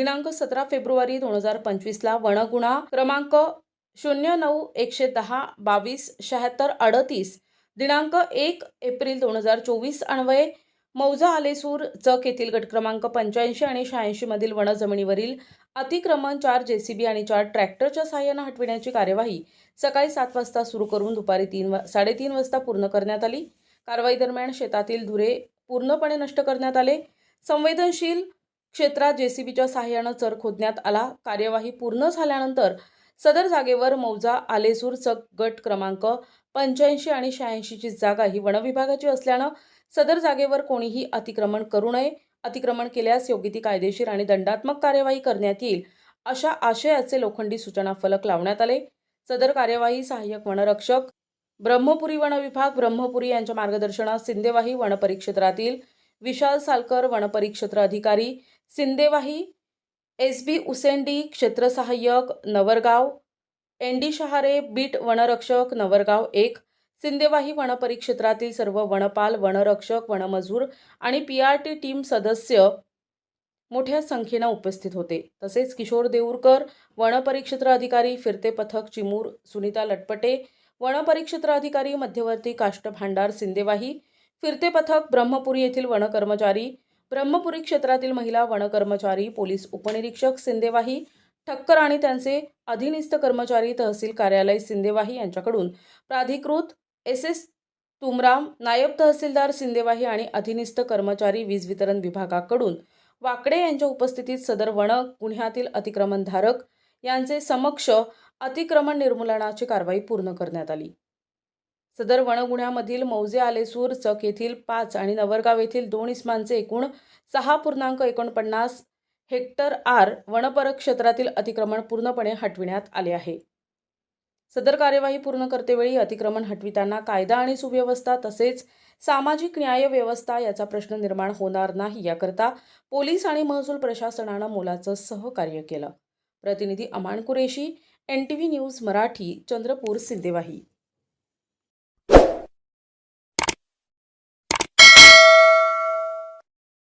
दिनांक 17 फेब्रुवारी 2025ला वनगुन्हा क्रमांक 09-110-22-76-38 दिनांक 1 एप्रिल 2024 अन्वये मौजा आलेसूर चक येथील गट क्रमांक 85 आणि 86 मधील वनजमिनीवरील अतिक्रमण 4 जेसीबी आणि 4 ट्रॅक्टरच्या सहाय्याने हटविण्याची कार्यवाही सकाळी 7 वाजता सुरू करून दुपारी 3:30 वाजता पूर्ण करण्यात आली। कारवाई दरम्यान शेतातील धुरे पूर्णपणे नष्ट करण्यात आले। संवेदनशील क्षेत्रात जेसीबीच्या सहाय्याने चर खोदण्यात आला। कार्यवाही पूर्ण झाल्यानंतर सदर जागेवर मौजा आलेसूर चक गट क्रमांक 85 आणि 86 ची जागा ही वनविभागाची असल्याने सदर जागेवर कोणीही अतिक्रमण करू नये। अतिक्रमण केल्यास योग्य ती कायदेशीर आणि दंडात्मक कार्यवाही करण्यात येईल अशा आशयाचे लोखंडी सूचना फलक लावण्यात आले। सदर कार्यवाही सहाय्यक वनरक्षक ब्रह्मपुरी वन विभाग ब्रह्मपुरी यांच्या मार्गदर्शनात सिंदेवाही वनपरिक्षेत्रातील विशाल सालकर वनपरिक्षेत्र अधिकारी, सिंदेवाही एसबी उसेंडी क्षेत्र सहाय्यक नवरगाव, एनडी शहारे बीट वनरक्षक नवरगाव 1, सिंदेवाही वनपरिक्षेत्रातील सर्व वनपाल, वनरक्षक, वनमजूर आणि पीआरटी टीम सदस्य मोठ्या संख्येने उपस्थित होते। तसेच किशोर देऊरकर वनपरिक्षेत्र अधिकारी, फिरते पथक चिमूर सुनीता लटपटे वनपरिक्षेत्र अधिकारी, मध्यवर्ती काष्ट भांडार सिंदेवाही, फिरते पथक ब्रह्मपुरी येथील वनकर्मचारी, ब्रह्मपुरी क्षेत्रातील महिला वनकर्मचारी, पोलीस उपनिरीक्षक सिंदेवाही, ठक्कर आणि त्यांचे अधिनिस्थ कर्मचारी, तहसील कार्यालय सिंदेवाही यांच्याकडून प्राधिकृत एस तुमराम, नायब तहसीलदार सिंदेवाही आणि अधिनिस्थ कर्मचारी वीज वितरण विभागाकडून वाकडे यांच्या उपस्थितीत सदर वन गुन्ह्यातील अतिक्रमणधारक यांचे समक्ष अतिक्रमण निर्मूलनाची कारवाई पूर्ण करण्यात आली। सदर वनगुन्ह्यामधील मौजे आलेसूर चक येथील 5 आणि नवरगाव येथील 2 इसमांचे एकूण 6.49 हेक्टर वनपरिक्षेत्रातील अतिक्रमण पूर्णपणे हटविण्यात आले आहे। सदर कार्यवाही पूर्ण करतेवेळी अतिक्रमण हटविताना कायदा आणि सुव्यवस्था तसेच सामाजिक न्याय व्यवस्था याचा प्रश्न निर्माण होणार नाही याकरता पोलीस आणि महसूल प्रशासनाने मोलाचं सहकार्य केलं। प्रतिनिधी अमान कुरेशी, NTV न्यूज मराठी, चंद्रपूर सिंदेवाही।